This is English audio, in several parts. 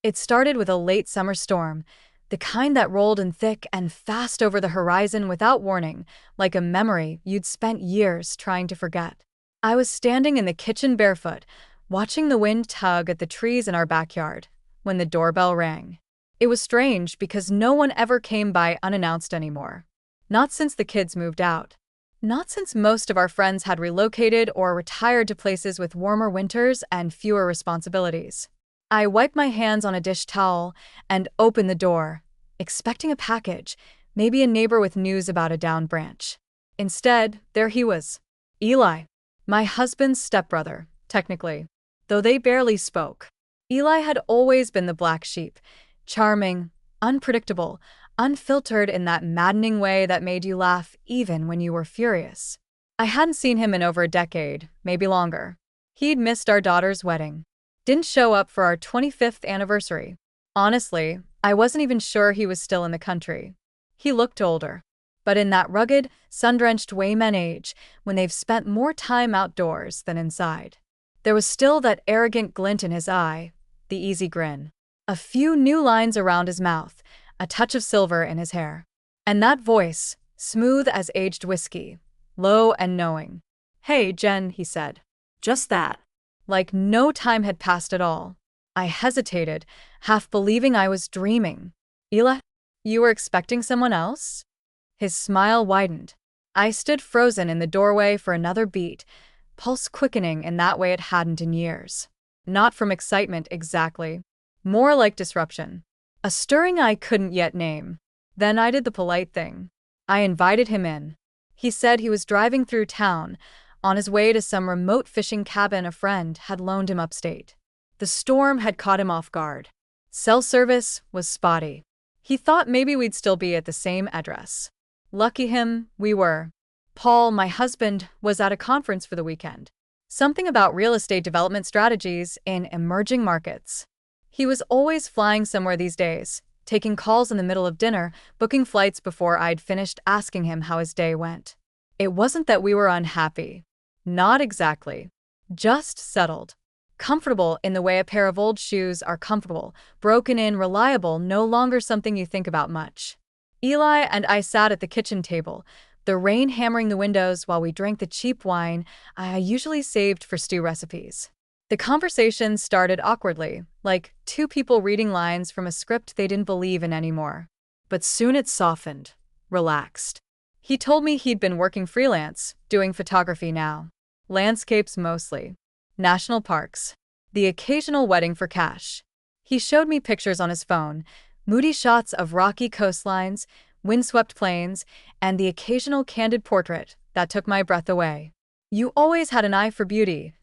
It started with a late summer storm, the kind that rolled in thick and fast over the horizon without warning, like a memory you'd spent years trying to forget. I was standing in the kitchen barefoot, watching the wind tug at the trees in our backyard, when the doorbell rang. It was strange because no one ever came by unannounced anymore. Not since the kids moved out. Not since most of our friends had relocated or retired to places with warmer winters and fewer responsibilities. I wiped my hands on a dish towel and opened the door, expecting a package, maybe a neighbor with news about a downed branch. Instead, there he was. Eli. My husband's stepbrother, technically, though they barely spoke. Eli had always been the black sheep, charming, unpredictable, unfiltered in that maddening way that made you laugh even when you were furious. I hadn't seen him in over a decade, maybe longer. He'd missed our daughter's wedding. Didn't show up for our 25th anniversary. Honestly, I wasn't even sure he was still in the country. He looked older. But in that rugged, sun-drenched way men age, when they've spent more time outdoors than inside. There was still that arrogant glint in his eye, the easy grin. A few new lines around his mouth, a touch of silver in his hair. And that voice, smooth as aged whiskey, low and knowing. "Hey, Jen," he said. Just that. Like no time had passed at all. I hesitated, half believing I was dreaming. "Eli, you were expecting someone else?" His smile widened. I stood frozen in the doorway for another beat, pulse quickening in that way it hadn't in years. Not from excitement exactly. More like disruption. A stirring I couldn't yet name. Then I did the polite thing. I invited him in. He said he was driving through town, on his way to some remote fishing cabin a friend had loaned him upstate. The storm had caught him off guard. Cell service was spotty. He thought maybe we'd still be at the same address. Lucky him, we were. Paul, my husband, was at a conference for the weekend. Something about real estate development strategies in emerging markets. He was always flying somewhere these days, taking calls in the middle of dinner, booking flights before I'd finished asking him how his day went. It wasn't that we were unhappy. Not exactly. Just settled. Comfortable in the way a pair of old shoes are comfortable, broken in, reliable, no longer something you think about much. Eli and I sat at the kitchen table, the rain hammering the windows while we drank the cheap wine I usually saved for stew recipes. The conversation started awkwardly, like two people reading lines from a script they didn't believe in anymore. But soon it softened, relaxed. He told me he'd been working freelance, doing photography now. Landscapes mostly. National parks. The occasional wedding for cash. He showed me pictures on his phone, moody shots of rocky coastlines, windswept plains, and the occasional candid portrait that took my breath away. "You always had an eye for beauty,"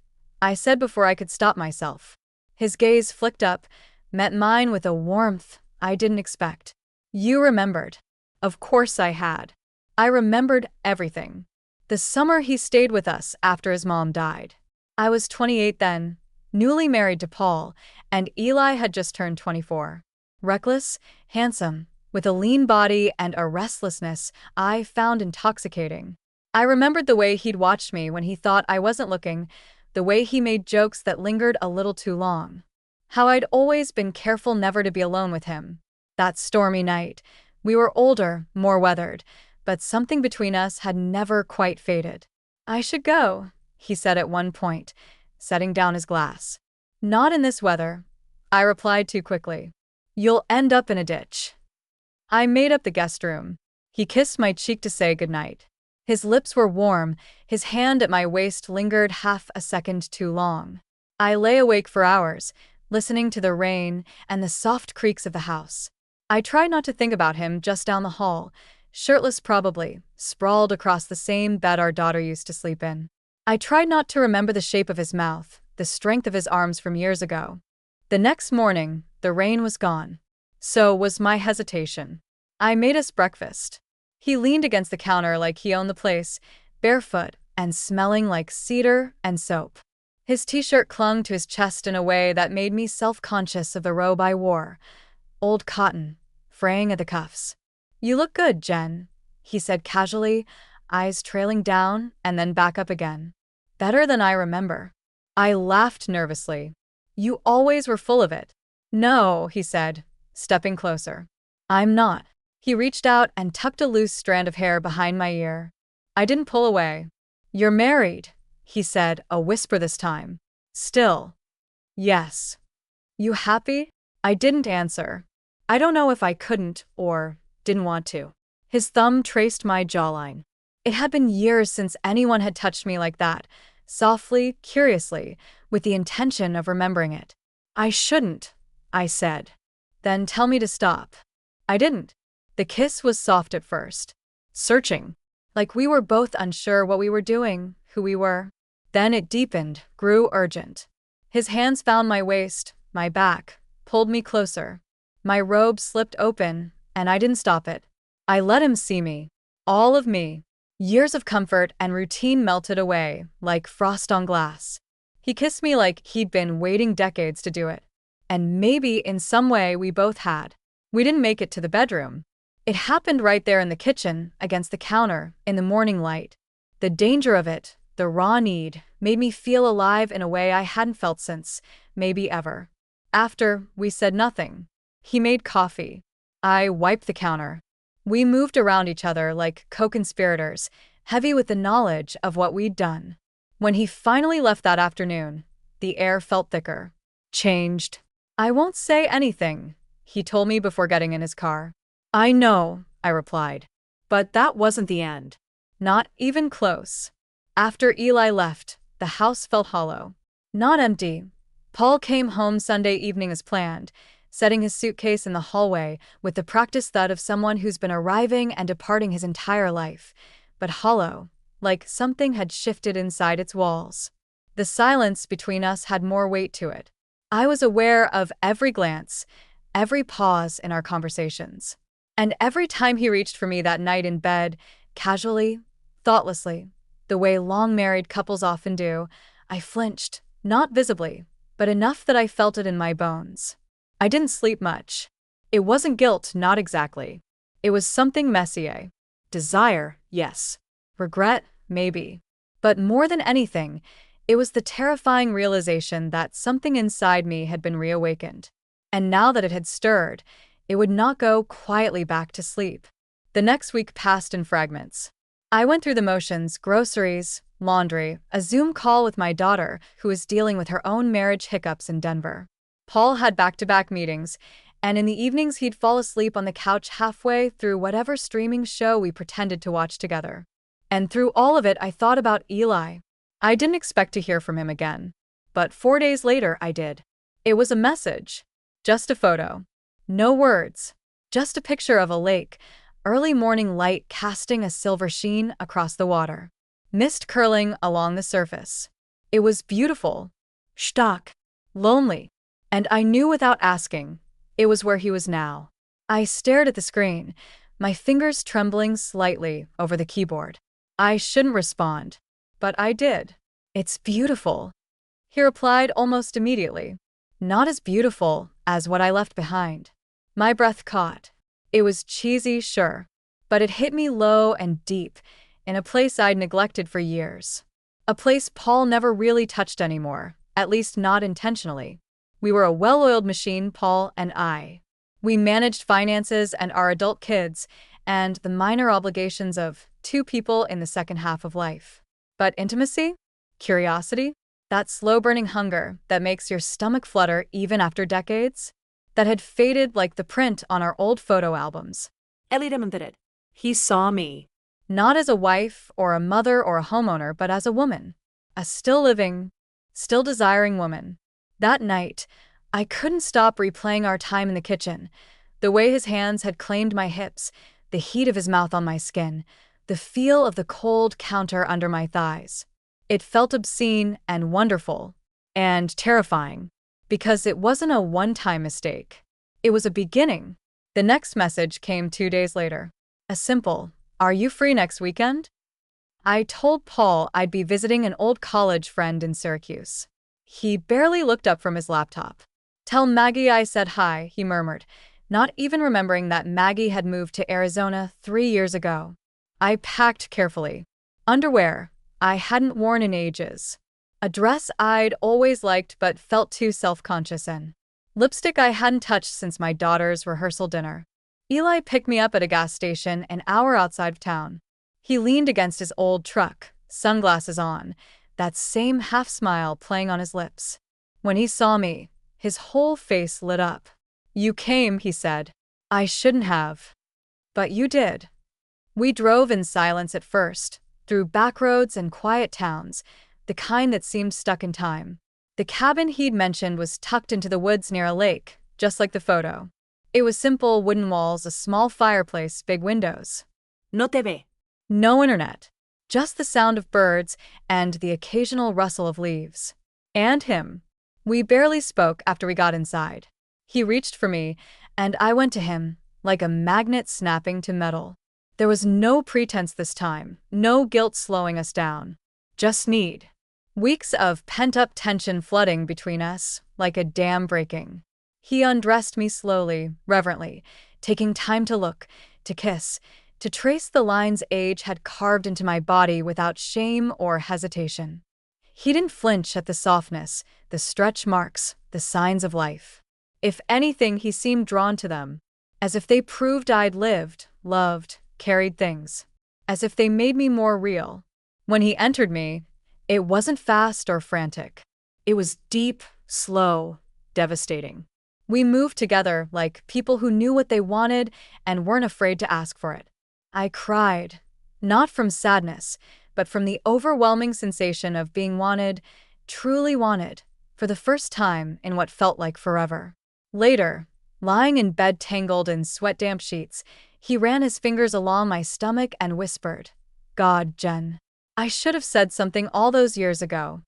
I said before I could stop myself. His gaze flicked up, met mine with a warmth I didn't expect. "You remembered." Of course I had. I remembered everything. The summer he stayed with us after his mom died. I was 28 then, newly married to Paul, and Eli had just turned 24. Reckless, handsome, with a lean body and a restlessness I found intoxicating. I remembered the way he'd watched me when he thought I wasn't looking, the way he made jokes that lingered a little too long. How I'd always been careful never to be alone with him. That stormy night, we were older, more weathered, but something between us had never quite faded. "I should go," he said at one point, setting down his glass. "Not in this weather," I replied too quickly. "You'll end up in a ditch." I made up the guest room. He kissed my cheek to say goodnight. His lips were warm, his hand at my waist lingered half a second too long. I lay awake for hours, listening to the rain and the soft creaks of the house. I tried not to think about him just down the hall, shirtless probably, sprawled across the same bed our daughter used to sleep in. I tried not to remember the shape of his mouth, the strength of his arms from years ago. The next morning, the rain was gone. So was my hesitation. I made us breakfast. He leaned against the counter like he owned the place, barefoot and smelling like cedar and soap. His t-shirt clung to his chest in a way that made me self-conscious of the robe I wore. Old cotton, fraying at the cuffs. "You look good, Jen," he said casually, eyes trailing down and then back up again. "Better than I remember." I laughed nervously. "You always were full of it." No, he said, stepping closer. I'm not. He reached out and tucked a loose strand of hair behind my ear. I didn't pull away. You're married, he said, a whisper this time. Still. Yes. You happy? I didn't answer. I don't know if I couldn't or didn't want to. His thumb traced my jawline. It had been years since anyone had touched me like that, softly, curiously, with the intention of remembering it. I shouldn't, I said. Then tell me to stop. I didn't. The kiss was soft at first. Searching. Like we were both unsure what we were doing, who we were. Then it deepened, grew urgent. His hands found my waist, my back, pulled me closer. My robe slipped open, and I didn't stop it. I let him see me. All of me. Years of comfort and routine melted away, like frost on glass. He kissed me like he'd been waiting decades to do it. And maybe in some way we both had. We didn't make it to the bedroom. It happened right there in the kitchen, against the counter, in the morning light. The danger of it, the raw need, made me feel alive in a way I hadn't felt since, maybe ever. After, we said nothing. He made coffee. I wiped the counter. We moved around each other like co-conspirators, heavy with the knowledge of what we'd done. When he finally left that afternoon, the air felt thicker. Changed. I won't say anything, he told me before getting in his car. I know, I replied. But that wasn't the end. Not even close. After Eli left, the house felt hollow. Not empty. Paul came home Sunday evening as planned, setting his suitcase in the hallway with the practiced thud of someone who's been arriving and departing his entire life, but hollow, like something had shifted inside its walls. The silence between us had more weight to it. I was aware of every glance, every pause in our conversations. And every time he reached for me that night in bed, casually, thoughtlessly, the way long-married couples often do, I flinched, not visibly, but enough that I felt it in my bones. I didn't sleep much. It wasn't guilt, not exactly. It was something messy. Desire, yes. Regret, maybe. But more than anything, it was the terrifying realization that something inside me had been reawakened. And now that it had stirred, it would not go quietly back to sleep. The next week passed in fragments. I went through the motions, groceries, laundry, a Zoom call with my daughter, who was dealing with her own marriage hiccups in Denver. Paul had back-to-back meetings, and in the evenings he'd fall asleep on the couch halfway through whatever streaming show we pretended to watch together. And through all of it, I thought about Eli. I didn't expect to hear from him again. But 4 days later, I did. It was a message. Just a photo. No words. Just a picture of a lake, early morning light casting a silver sheen across the water. Mist curling along the surface. It was beautiful. Stark. Lonely. And I knew without asking, it was where he was now. I stared at the screen, my fingers trembling slightly over the keyboard. I shouldn't respond, but I did. It's beautiful. He replied almost immediately. Not as beautiful as what I left behind. My breath caught. It was cheesy, sure, but it hit me low and deep, in a place I'd neglected for years. A place Paul never really touched anymore, at least not intentionally. We were a well-oiled machine, Paul and I. We managed finances and our adult kids, and the minor obligations of two people in the second half of life. But intimacy? Curiosity? That slow-burning hunger that makes your stomach flutter even after decades? That had faded like the print on our old photo albums. Ellie demonstrated. He saw me. Not as a wife or a mother or a homeowner, but as a woman. A still living, still desiring woman. That night, I couldn't stop replaying our time in the kitchen. The way his hands had claimed my hips, the heat of his mouth on my skin, the feel of the cold counter under my thighs. It felt obscene and wonderful. And terrifying. Because it wasn't a one-time mistake. It was a beginning. The next message came 2 days later. A simple, "Are you free next weekend?" I told Paul I'd be visiting an old college friend in Syracuse. He barely looked up from his laptop. "Tell Maggie I said hi," he murmured, not even remembering that Maggie had moved to Arizona 3 years ago. I packed carefully. Underwear I hadn't worn in ages. A dress I'd always liked but felt too self-conscious in. Lipstick I hadn't touched since my daughter's rehearsal dinner. Eli picked me up at a gas station an hour outside of town. He leaned against his old truck, sunglasses on, that same half-smile playing on his lips. When he saw me, his whole face lit up. "You came," he said. "I shouldn't have. But you did." We drove in silence at first, through back roads and quiet towns, the kind that seemed stuck in time. The cabin he'd mentioned was tucked into the woods near a lake, just like the photo. It was simple wooden walls, a small fireplace, big windows. No te ve. No internet. Just the sound of birds and the occasional rustle of leaves. And him. We barely spoke after we got inside. He reached for me, and I went to him, like a magnet snapping to metal. There was no pretense this time, no guilt slowing us down. Just need. Weeks of pent-up tension flooding between us, like a dam breaking. He undressed me slowly, reverently, taking time to look, to kiss, to trace the lines age had carved into my body without shame or hesitation. He didn't flinch at the softness, the stretch marks, the signs of life. If anything, he seemed drawn to them, as if they proved I'd lived, loved, carried things, as if they made me more real. When he entered me, it wasn't fast or frantic. It was deep, slow, devastating. We moved together like people who knew what they wanted and weren't afraid to ask for it. I cried, not from sadness, but from the overwhelming sensation of being wanted, truly wanted, for the first time in what felt like forever. Later, lying in bed tangled in sweat-damp sheets, he ran his fingers along my stomach and whispered, "God, Jen." I should have said something all those years ago.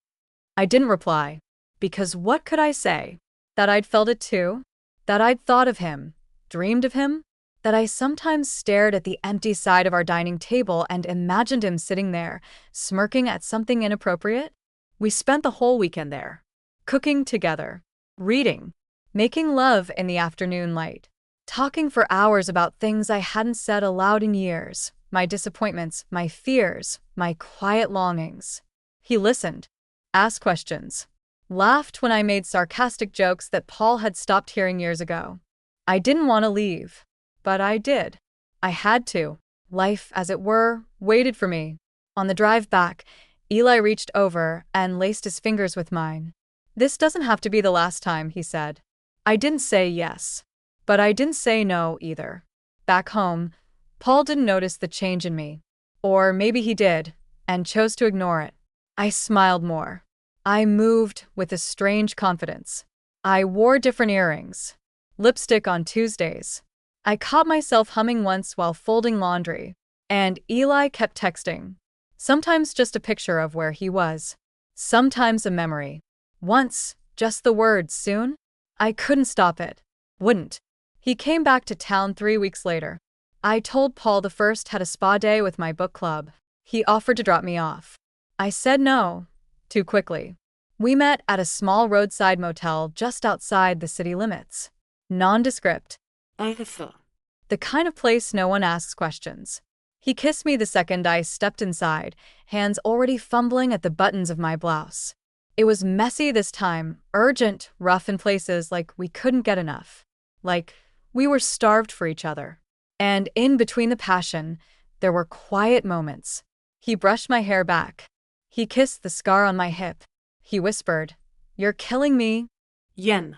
I didn't reply, because what could I say? That I'd felt it too? That I'd thought of him, dreamed of him? That I sometimes stared at the empty side of our dining table and imagined him sitting there, smirking at something inappropriate? We spent the whole weekend there, cooking together, reading, making love in the afternoon light, talking for hours about things I hadn't said aloud in years, my disappointments, my fears, my quiet longings. He listened, asked questions, laughed when I made sarcastic jokes that Paul had stopped hearing years ago. I didn't want to leave, but I did. I had to. Life, as it were, waited for me. On the drive back, Eli reached over and laced his fingers with mine. "This doesn't have to be the last time," he said. I didn't say yes, but I didn't say no either. Back home, Paul didn't notice the change in me. Or maybe he did, and chose to ignore it. I smiled more. I moved with a strange confidence. I wore different earrings. Lipstick on Tuesdays. I caught myself humming once while folding laundry, and Eli kept texting. Sometimes just a picture of where he was. Sometimes a memory. Once, just the words, "soon." I couldn't stop it. Wouldn't. He came back to town 3 weeks later. I told Paul the first had a spa day with my book club. He offered to drop me off. I said no, too quickly. We met at a small roadside motel just outside the city limits. Nondescript. The kind of place no one asks questions. He kissed me the second I stepped inside, hands already fumbling at the buttons of my blouse. It was messy this time, urgent, rough in places like we couldn't get enough. Like we were starved for each other. And in between the passion, there were quiet moments. He brushed my hair back. He kissed the scar on my hip. He whispered, "You're killing me." Yen.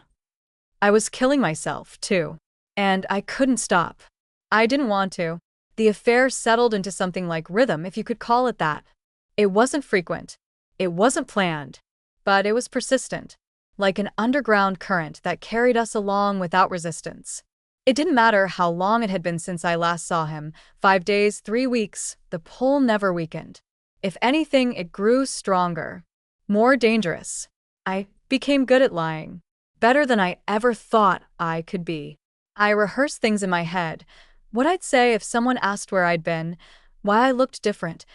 I was killing myself, too. And I couldn't stop. I didn't want to. The affair settled into something like rhythm, if you could call it that. It wasn't frequent. It wasn't planned. But it was persistent, like an underground current that carried us along without resistance. It didn't matter how long it had been since I last saw him, 5 days, 3 weeks, the pull never weakened. If anything, it grew stronger, more dangerous. I became good at lying, better than I ever thought I could be. I rehearsed things in my head, what I'd say if someone asked where I'd been, why I looked different,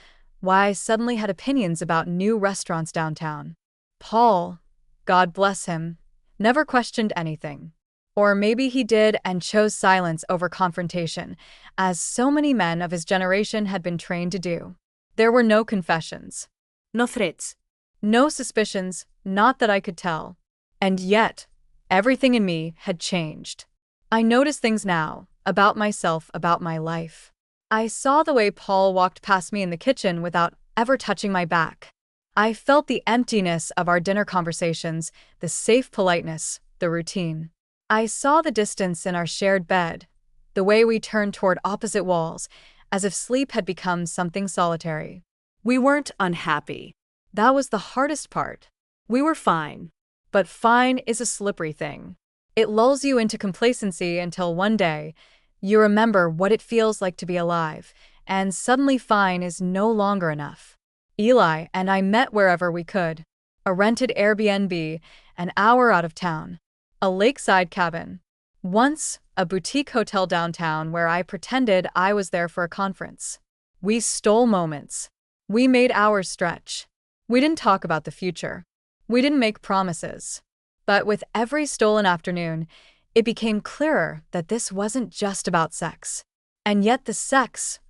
why I suddenly had opinions about new restaurants downtown. Paul, God bless him, never questioned anything. Or maybe he did and chose silence over confrontation, as so many men of his generation had been trained to do. There were no confessions. No threats. No suspicions, not that I could tell. And yet, Everything in me had changed. I noticed things now, about myself, about my life. I saw the way Paul walked past me in the kitchen without ever touching my back. I felt the emptiness of our dinner conversations, the safe politeness, the routine. I saw the distance in our shared bed, the way we turned toward opposite walls, as if sleep had become something solitary. We weren't unhappy. That was the hardest part. We were fine. But fine is a slippery thing. It lulls you into complacency until one day, you remember what it feels like to be alive, and suddenly fine is no longer enough. Eli and I met wherever we could. A rented Airbnb, an hour out of town. A lakeside cabin. Once, a boutique hotel downtown where I pretended I was there for a conference. We stole moments. We made hours stretch. We didn't talk about the future. We didn't make promises. But with every stolen afternoon, it became clearer that this wasn't just about sex. And yet the sex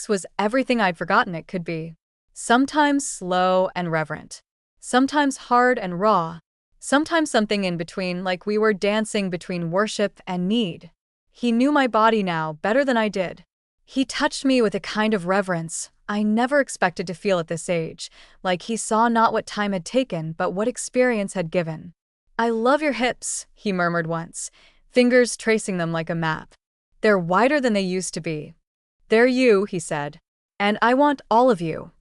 was everything I'd forgotten it could be. Sometimes slow and reverent. Sometimes hard and raw. Sometimes something in between, like we were dancing between worship and need. He knew my body now better than I did. He touched me with a kind of reverence I never expected to feel at this age, like he saw not what time had taken but what experience had given. "I love your hips," he murmured once, fingers tracing them like a map. "They're wider than they used to be." "They're you," he said. "And I want all of you."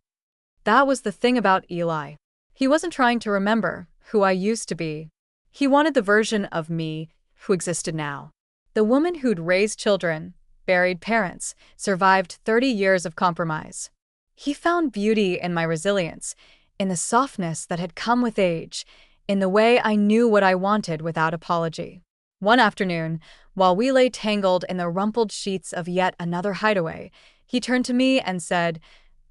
That was the thing about Eli. He wasn't trying to remember who I used to be. He wanted the version of me who existed now. The woman who'd raised children, buried parents, survived 30 years of compromise. He found beauty in my resilience, in the softness that had come with age, in the way I knew what I wanted without apology. One afternoon, while we lay tangled in the rumpled sheets of yet another hideaway, he turned to me and said,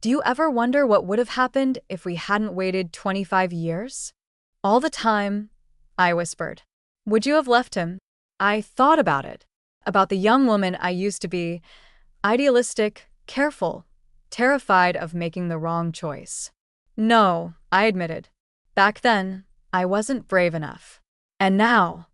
"Do you ever wonder what would have happened if we hadn't waited 25 years?" "All the time," I whispered. "Would you have left him?" I thought about it, about the young woman I used to be, idealistic, careful, terrified of making the wrong choice. "No," I admitted. "Back then, I wasn't brave enough. And now?"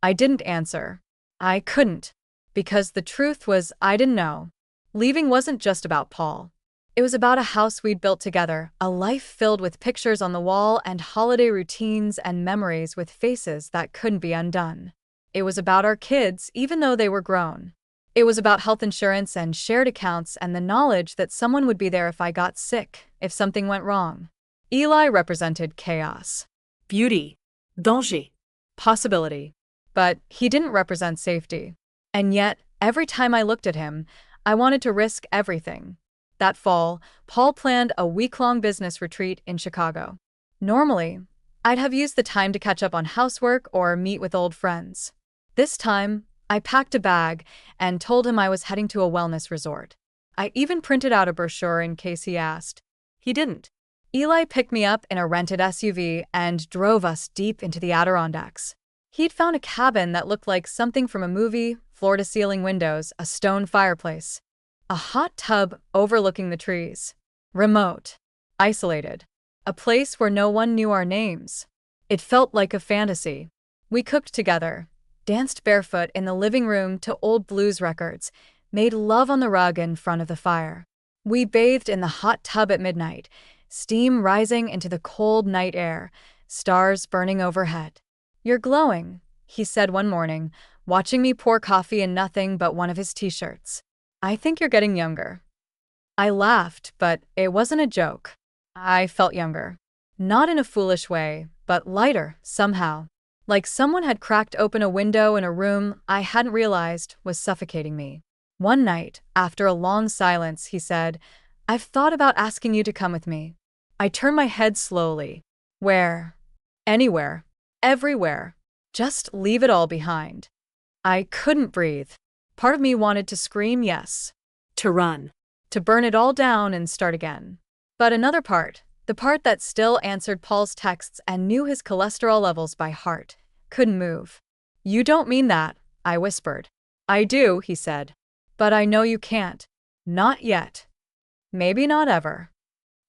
I didn't answer. I couldn't. Because the truth was I didn't know. Leaving wasn't just about Paul. It was about a house we'd built together, a life filled with pictures on the wall and holiday routines and memories with faces that couldn't be undone. It was about our kids, even though they were grown. It was about health insurance and shared accounts and the knowledge that someone would be there if I got sick, if something went wrong. Eli represented chaos. Beauty. Danger. Possibility. But he didn't represent safety. And yet, every time I looked at him, I wanted to risk everything. That fall, Paul planned a week-long business retreat in Chicago. Normally, I'd have used the time to catch up on housework or meet with old friends. This time, I packed a bag and told him I was heading to a wellness resort. I even printed out a brochure in case he asked. He didn't. Eli picked me up in a rented SUV and drove us deep into the Adirondacks. He'd found a cabin that looked like something from a movie, floor-to-ceiling windows, a stone fireplace. A hot tub overlooking the trees. Remote. Isolated. A place where no one knew our names. It felt like a fantasy. We cooked together, danced barefoot in the living room to old blues records, made love on the rug in front of the fire. We bathed in the hot tub at midnight, steam rising into the cold night air, stars burning overhead. "You're glowing," he said one morning, watching me pour coffee in nothing but one of his t-shirts. "I think you're getting younger." I laughed, but it wasn't a joke. I felt younger. Not in a foolish way, but lighter, somehow. Like someone had cracked open a window in a room I hadn't realized was suffocating me. One night, after a long silence, he said, "I've thought about asking you to come with me." I turned my head slowly. "Where?" "Anywhere. Everywhere. Just leave it all behind." I couldn't breathe. Part of me wanted to scream yes. To run. To burn it all down and start again. But another part, the part that still answered Paul's texts and knew his cholesterol levels by heart, couldn't move. "You don't mean that," I whispered. "I do," he said. "But I know you can't. Not yet. Maybe not ever."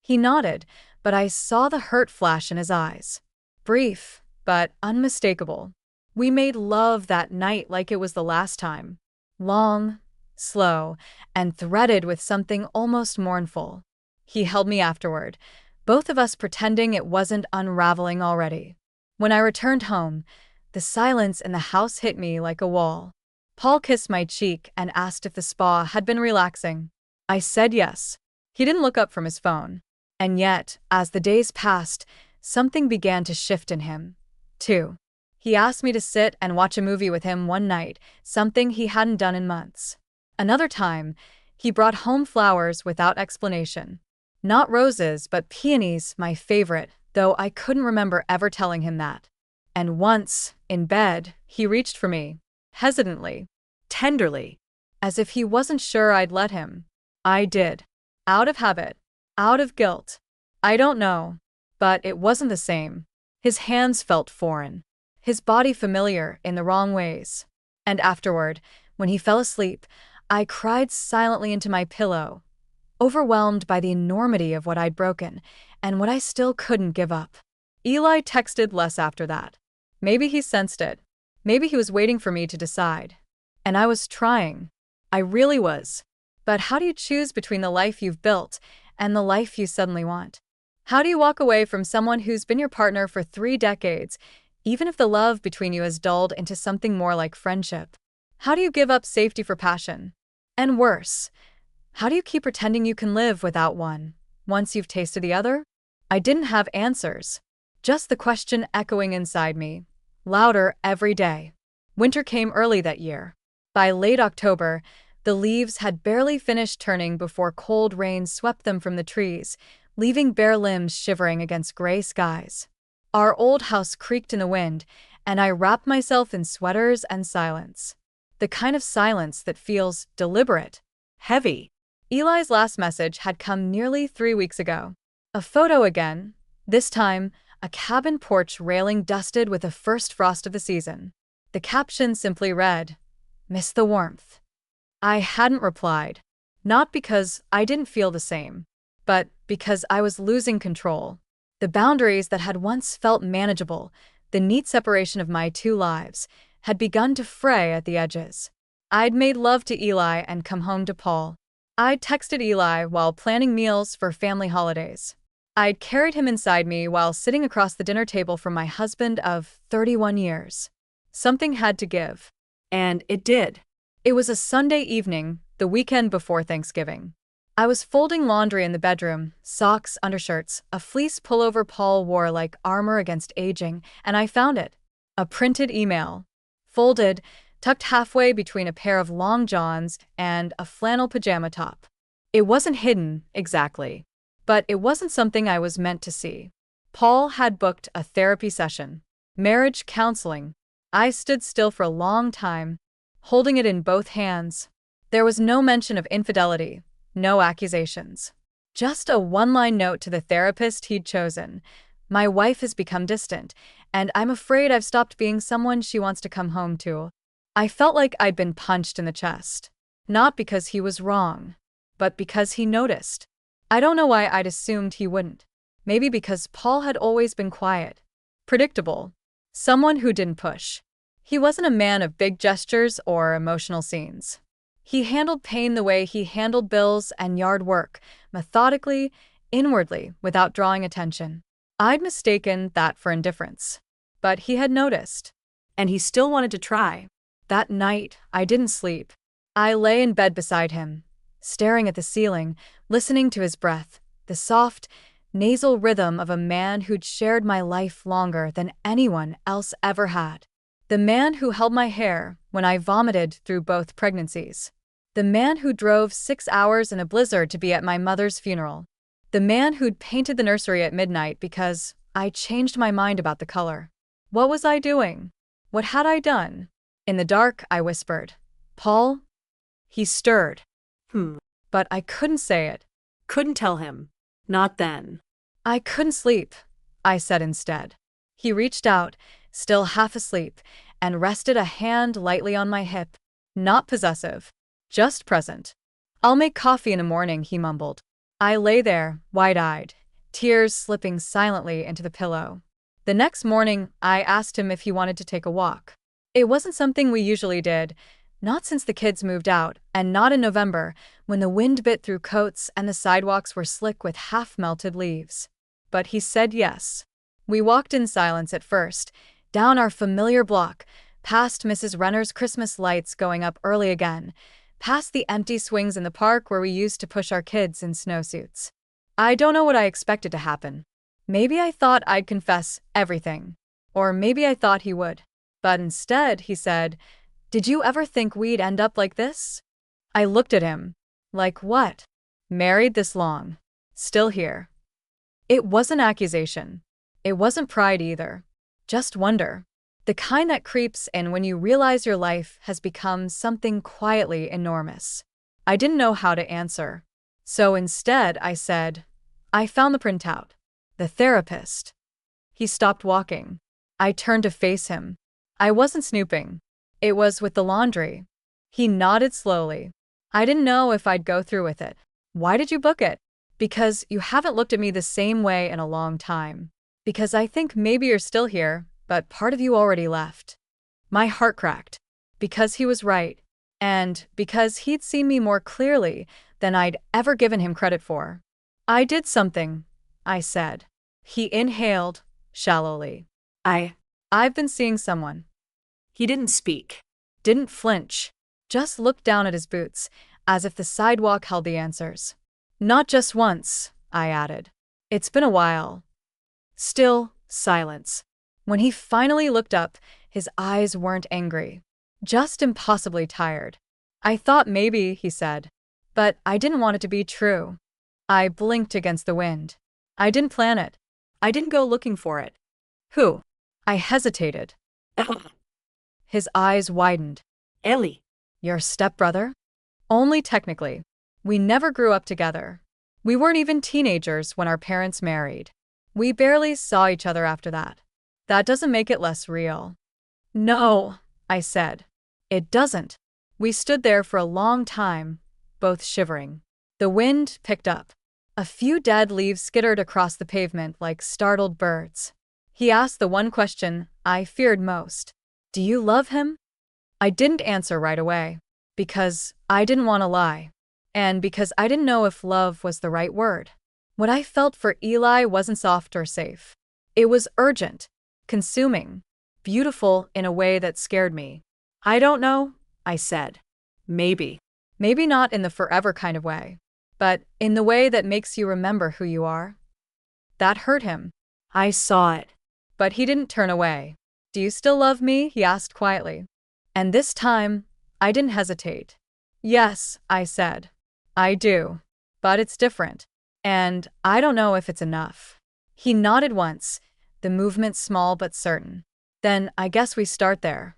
He nodded, but I saw the hurt flash in his eyes. Brief, but unmistakable. We made love that night like it was the last time. Long, slow, and threaded with something almost mournful. He held me afterward, both of us pretending it wasn't unraveling already. When I returned home, the silence in the house hit me like a wall. Paul kissed my cheek and asked if the spa had been relaxing. I said yes. He didn't look up from his phone. And yet, as the days passed, something began to shift in him, too. He asked me to sit and watch a movie with him one night, something he hadn't done in months. Another time, he brought home flowers without explanation. Not roses, but peonies, my favorite, though I couldn't remember ever telling him that. And once, in bed, he reached for me, hesitantly, Tenderly. as if he wasn't sure I'd let him. I did. Out of habit. Out of guilt. I don't know. But it wasn't the same. His hands felt foreign. His body familiar in the wrong ways. And afterward, when he fell asleep, I cried silently into my pillow, overwhelmed by the enormity of what I'd broken and what I still couldn't give up. Eli texted less after that. Maybe he sensed it. Maybe he was waiting for me to decide. And I was trying. I really was. But how do you choose between the life you've built and the life you suddenly want? How do you walk away from someone who's been your partner for 3 decades, even if the love between you has dulled into something more like friendship? How do you give up safety for passion? And worse, how do you keep pretending you can live without one, once you've tasted the other? I didn't have answers. Just the question echoing inside me, louder every day. Winter came early that year. By late October, the leaves had barely finished turning before cold rain swept them from the trees, leaving bare limbs shivering against gray skies. Our old house creaked in the wind, and I wrapped myself in sweaters and silence. The kind of silence that feels deliberate, heavy. Eli's last message had come nearly 3 weeks ago. A photo again, this time a cabin porch railing dusted with the first frost of the season. The caption simply read, "Miss the warmth." I hadn't replied, not because I didn't feel the same, but because I was losing control. The boundaries that had once felt manageable, the neat separation of my 2 lives, had begun to fray at the edges. I'd made love to Eli and come home to Paul. I'd texted Eli while planning meals for family holidays. I'd carried him inside me while sitting across the dinner table from my husband of 31 years. Something had to give. And it did. It was a Sunday evening, the weekend before Thanksgiving. I was folding laundry in the bedroom, socks, undershirts, a fleece pullover Paul wore like armor against aging, and I found it. A printed email. Folded, tucked halfway between a pair of long johns and a flannel pajama top. It wasn't hidden, exactly. But it wasn't something I was meant to see. Paul had booked a therapy session. Marriage counseling. I stood still for a long time, holding it in both hands. There was no mention of infidelity, no accusations. Just a one-line note to the therapist he'd chosen. My wife has become distant, and I'm afraid I've stopped being someone she wants to come home to. I felt like I'd been punched in the chest. Not because he was wrong, but because he noticed. I don't know why I'd assumed he wouldn't. Maybe because Paul had always been quiet. Predictable. Someone who didn't push. He wasn't a man of big gestures or emotional scenes. He handled pain the way he handled bills and yard work, methodically, inwardly, without drawing attention. I'd mistaken that for indifference. But he had noticed. And he still wanted to try. That night, I didn't sleep. I lay in bed beside him, staring at the ceiling, listening to his breath, the soft, nasal rhythm of a man who'd shared my life longer than anyone else ever had. The man who held my hair when I vomited through both pregnancies. The man who drove 6 hours in a blizzard to be at my mother's funeral. The man who'd painted the nursery at midnight because I changed my mind about the color. What was I doing? What had I done? In the dark, I whispered, "Paul?" He stirred. But I couldn't say it. Couldn't tell him. Not then. I couldn't sleep, I said instead. He reached out, still half asleep, and rested a hand lightly on my hip. Not possessive. Just present. "I'll make coffee in the morning," he mumbled. I lay there, wide-eyed, tears slipping silently into the pillow. The next morning, I asked him if he wanted to take a walk. It wasn't something we usually did, not since the kids moved out, and not in November, when the wind bit through coats and the sidewalks were slick with half-melted leaves. But he said yes. We walked in silence at first, down our familiar block, past Mrs. Renner's Christmas lights going up early again, past the empty swings in the park where we used to push our kids in snowsuits. I don't know what I expected to happen. Maybe I thought I'd confess everything. Or maybe I thought he would. But instead, he said, "Did you ever think we'd end up like this?" I looked at him. Like what? Married this long. Still here. It wasn't accusation. It wasn't pride either. Just wonder. The kind that creeps in when you realize your life has become something quietly enormous. I didn't know how to answer. So instead, I said, "I found the printout. The therapist." He stopped walking. I turned to face him. I wasn't snooping. It was with the laundry. He nodded slowly. "I didn't know if I'd go through with it." "Why did you book it?" "Because you haven't looked at me the same way in a long time. Because I think maybe you're still here, but part of you already left." My heart cracked. Because he was right. And because he'd seen me more clearly than I'd ever given him credit for. "I did something," I said. He inhaled, shallowly. I've been seeing someone." He didn't speak. Didn't flinch. Just looked down at his boots, as if the sidewalk held the answers. "Not just once," I added. "It's been a while." Still, silence. When he finally looked up, his eyes weren't angry. Just impossibly tired. "I thought maybe," he said. "But I didn't want it to be true." I blinked against the wind. "I didn't plan it." I didn't go looking for it. "Who?" I hesitated. His eyes widened. Ellie. "Your stepbrother?" "Only technically. We never grew up together. We weren't even teenagers when our parents married. We barely saw each other after that. That doesn't make it less real." "No," I said. "It doesn't." We stood there for a long time, both shivering. The wind picked up. A few dead leaves skittered across the pavement like startled birds. He asked the one question I feared most. "Do you love him?" I didn't answer right away. Because I didn't want to lie. And because I didn't know if love was the right word. What I felt for Eli wasn't soft or safe. It was urgent, consuming, beautiful in a way that scared me. "I don't know," I said. "Maybe." Maybe not in the forever kind of way. But in the way that makes you remember who you are. That hurt him. I saw it. But he didn't turn away. "Do you still love me?" he asked quietly. And this time, I didn't hesitate. "Yes," I said. "I do. But it's different. And I don't know if it's enough." He nodded once, the movement small but certain. "Then I guess we start there."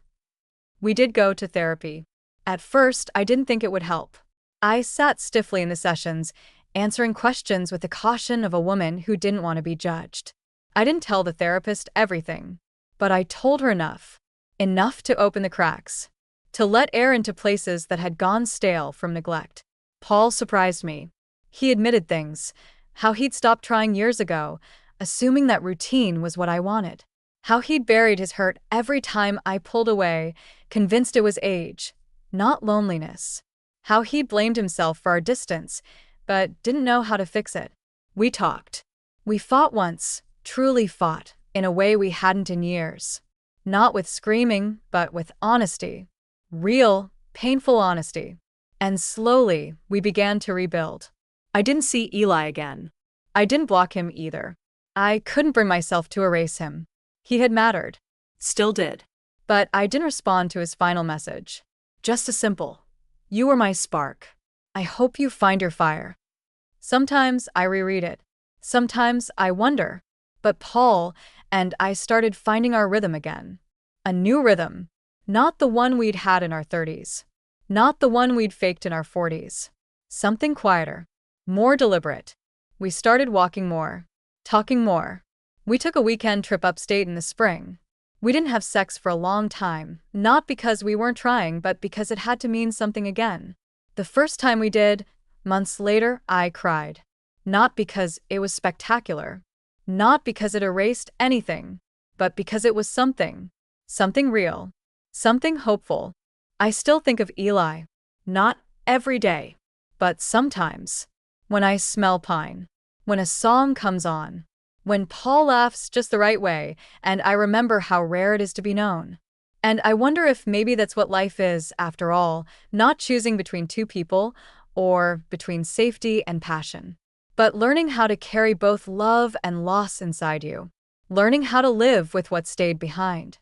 We did go to therapy. At first, I didn't think it would help. I sat stiffly in the sessions, answering questions with the caution of a woman who didn't want to be judged. I didn't tell the therapist everything. But I told her enough. Enough to open the cracks. To let air into places that had gone stale from neglect. Paul surprised me. He admitted things. How he'd stopped trying years ago, assuming that routine was what I wanted. How he'd buried his hurt every time I pulled away, convinced it was age, not loneliness. How he'd blamed himself for our distance, but didn't know how to fix it. We talked. We fought once, truly fought, in a way we hadn't in years. Not with screaming, but with honesty. Real, painful honesty. And slowly, we began to rebuild. I didn't see Eli again. I didn't block him either. I couldn't bring myself to erase him. He had mattered. Still did. But I didn't respond to his final message. Just a simple, "You were my spark. I hope you find your fire." Sometimes I reread it. Sometimes I wonder. But Paul and I started finding our rhythm again. A new rhythm. Not the one we'd had in our 30s. Not the one we'd faked in our 40s. Something quieter. More deliberate. We started walking more. Talking more. We took a weekend trip upstate in the spring. We didn't have sex for a long time, not because we weren't trying, but because it had to mean something again. The first time we did, months later, I cried. Not because it was spectacular. Not because it erased anything, but because it was something. Something real. Something hopeful. I still think of Eli. Not every day, but sometimes. When I smell pine. When a song comes on. When Paul laughs just the right way, and I remember how rare it is to be known. And I wonder if maybe that's what life is, after all, not choosing between two people or between safety and passion, but learning how to carry both love and loss inside you, learning how to live with what stayed behind.